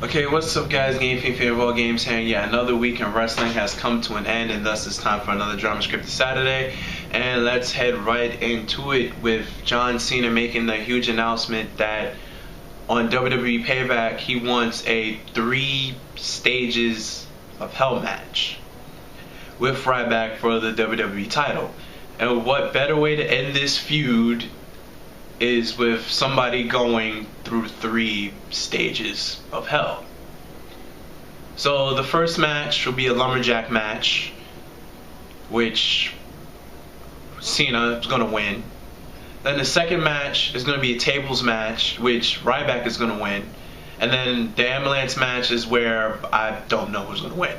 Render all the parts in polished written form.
Okay, what's up guys, Game Fiend fan of all games here. Yeah, another week in wrestling has come to an end, and thus it's time for another Drama Scripted Saturday. And let's head right into it with John Cena making the huge announcement that on WWE Payback he wants a 3 stages of hell match with Ryback for the WWE title. And what better way to end this feud is with somebody going through 3 stages of hell. So the first match will be a lumberjack match, which Cena is going to win. Then the second match is going to be a tables match, which Ryback is going to win. And then the ambulance match is where I don't know who's going to win.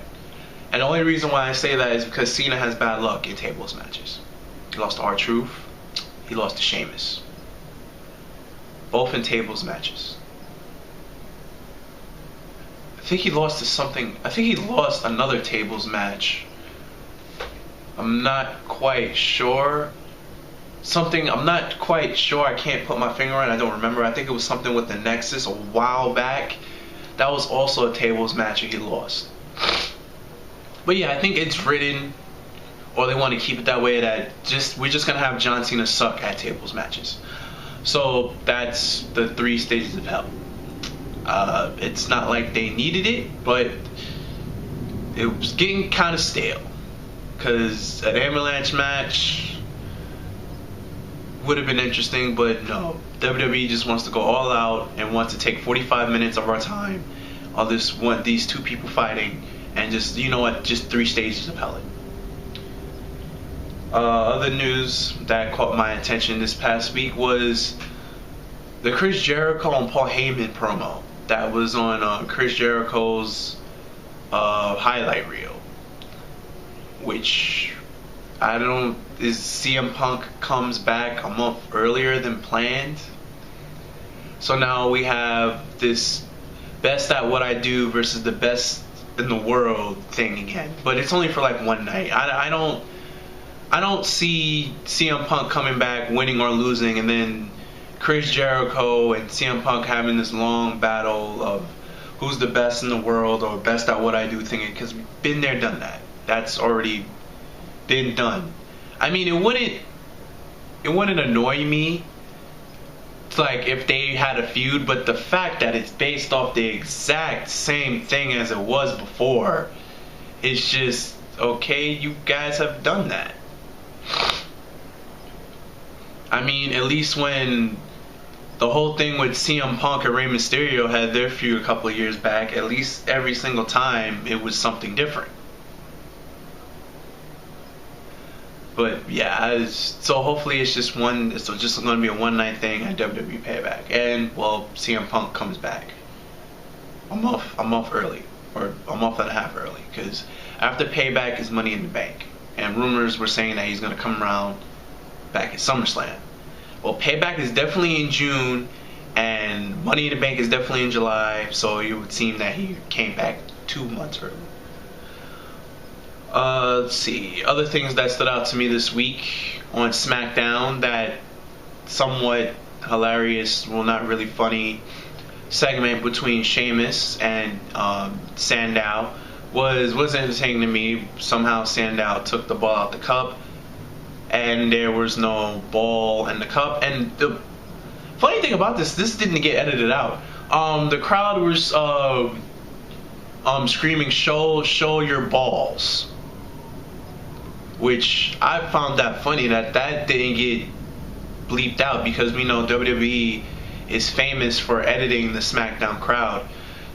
And the only reason why I say that is because Cena has bad luck in tables matches. He lost to R-Truth. He lost to Sheamus. Both in tables matches. I think he lost to something. I think he lost another tables match. I'm not quite sure. I'm not quite sure. I can't put my finger on it. I don't remember. I think it was something with the Nexus a while back. That was also a tables match and he lost. But yeah, I think it's written, or they want to keep it that way, that we're just gonna have John Cena suck at tables matches. So that's the 3 stages of hell. It's not like they needed it, but it was getting kind of stale. Because an ambulance match would have been interesting, but no. WWE just wants to go all out and wants to take 45 minutes of our time on these 2 people fighting, and just, you know what, just 3 stages of hell. Other news that caught my attention this past week was the Chris Jericho and Paul Heyman promo that was on Chris Jericho's highlight reel, which is CM Punk comes back a month earlier than planned. So now we have this best at what I do versus the best in the world thing again, but it's only for like one night. I don't see CM Punk coming back, winning or losing, and then Chris Jericho and CM Punk having this long battle of who's the best in the world or best at what I do thing, because we've been there, done that. That's already been done. I mean, it wouldn't annoy me, like, if they had a feud, but the fact that it's based off the exact same thing as it was before, it's just, okay, you guys have done that. I mean, at least when the whole thing with CM Punk and Rey Mysterio had their feud a couple of years back, at least every single time it was something different. But yeah, so hopefully it's just going to be a one-night thing at WWE Payback, and well, CM Punk comes back a month early, or a month and a half early, because after Payback is Money in the Bank. And rumors were saying that he's going to come around back at SummerSlam. Well, Payback is definitely in June, and Money in the Bank is definitely in July, so it would seem that he came back 2 months early. Let's see. Other things that stood out to me this week on SmackDown that somewhat hilarious, well, not really funny, segment between Sheamus and Sandow was entertaining to me. Somehow Sandow took the ball out the cup, and there was no ball in the cup. And the funny thing about this didn't get edited out. The crowd was screaming, "Show your balls," which I found that funny that didn't get bleeped out, because we know WWE is famous for editing the SmackDown crowd.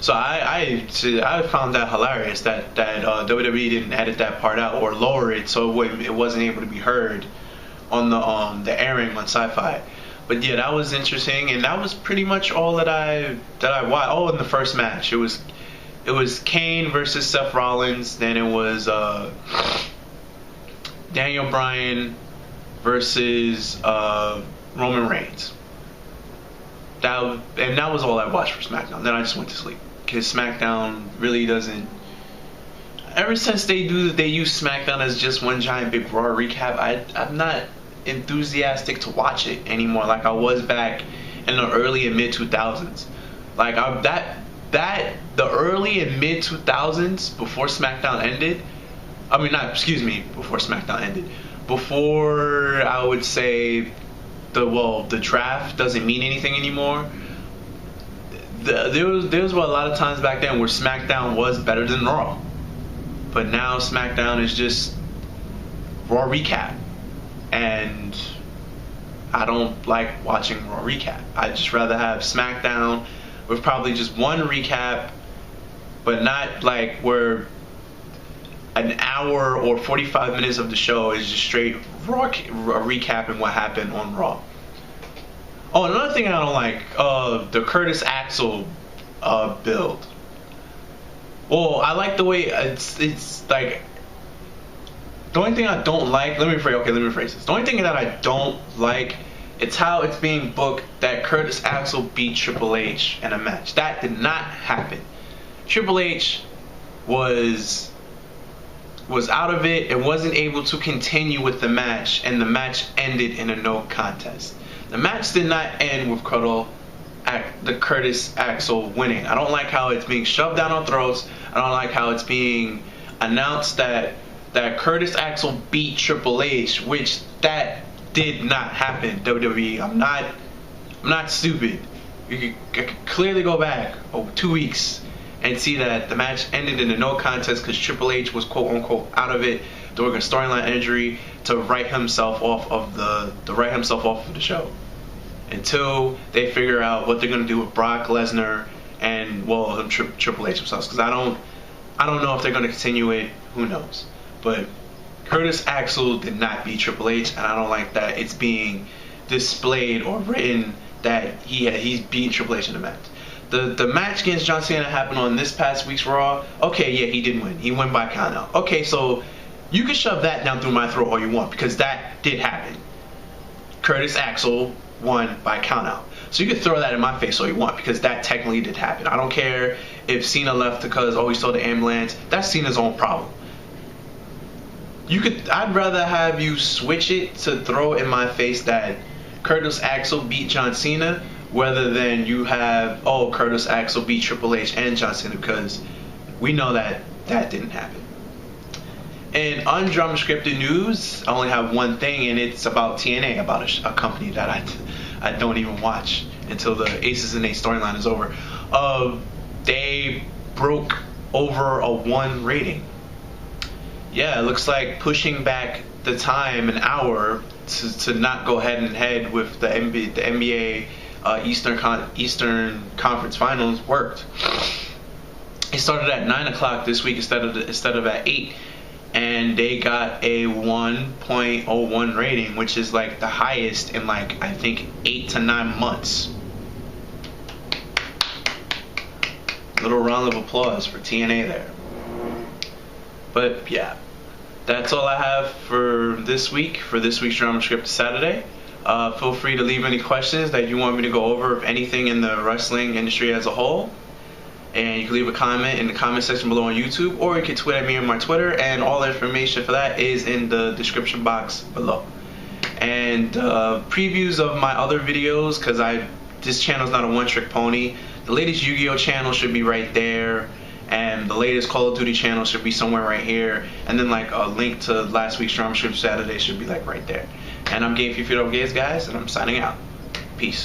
So I found that hilarious that WWE didn't edit that part out or lower it so it wasn't able to be heard on the airing on Sci-Fi. But yeah, that was interesting, and that was pretty much all that I watched. Oh, in the first match, it was Kane versus Seth Rollins. Then it was Daniel Bryan versus Roman Reigns. That was all I watched for SmackDown. Then I just went to sleep, because SmackDown really doesn't. Ever since they use SmackDown as just one giant big Raw recap, I'm not enthusiastic to watch it anymore like I was back in the early and mid 2000s. Like that the early and mid 2000s before SmackDown ended. I mean, not excuse me, before SmackDown ended. Before I would say the draft doesn't mean anything anymore. There was a lot of times back then where SmackDown was better than Raw, but now SmackDown is just Raw recap, and I don't like watching Raw recap. I'd just rather have SmackDown with probably just one recap, but not like where an hour or 45 minutes of the show is just straight Raw recapping what happened on Raw. Oh, another thing I don't like, the Curtis Axel build. Well, I like the way it's like. The only thing I don't like, let me rephrase this. The only thing that I don't like, it's how it's being booked that Curtis Axel beat Triple H in a match. That did not happen. Triple H was out of it and wasn't able to continue with the match, and the match ended in a no contest. The match did not end with the Curtis Axel winning. I don't like how it's being shoved down our throats. I don't like how it's being announced that Curtis Axel beat Triple H, which that did not happen. WWE, I'm not stupid. You could clearly go back 2 weeks and see that the match ended in a no contest because Triple H was quote unquote out of it during a storyline injury to write himself off of the show until they figure out what they're gonna do with Brock Lesnar and Triple H themselves, because I don't know if they're gonna continue it. Who knows? But Curtis Axel did not beat Triple H, and I don't like that it's being displayed or written that he's beat Triple H in the match. The match against John Cena happened on this past week's Raw. Okay, yeah, he did win. He won by count out. Okay, so you can shove that down through my throat all you want, because that did happen. Curtis Axel won by count out. So you can throw that in my face all you want, because that technically did happen. I don't care if Cena left because he saw the ambulance. That's Cena's own problem. I'd rather have you switch it to throw in my face that Curtis Axel beat John Cena, rather than you have Curtis Axel beat Triple H and John Cena, because we know that didn't happen. In undrama scripted news, I only have one thing, and it's about TNA, about a company that I don't even watch until the Aces and Eights storyline is over. They broke over a 1 rating. Yeah, it looks like pushing back the time an hour to not go head and head with the NBA Eastern Conference Finals worked. It started at 9 o'clock this week instead of at 8, and they got a 1.01 rating, which is like the highest in like I think 8 to 9 months. Little round of applause for TNA there. But yeah, that's all I have for this week, for this week's Drama Script Saturday. Feel free to leave any questions that you want me to go over, of anything in the wrestling industry as a whole. And you can leave a comment in the comment section below on YouTube, or you can tweet at me on my Twitter, and all the information for that is in the description box below. And previews of my other videos, because this channel's not a one-trick pony. The latest Yu-Gi-Oh channel should be right there, and the latest Call of Duty channel should be somewhere right here, and then like a link to last week's Drama Script Saturday should be like right there. And I'm Game Few Feet Over Gays, guys, and I'm signing out. Peace.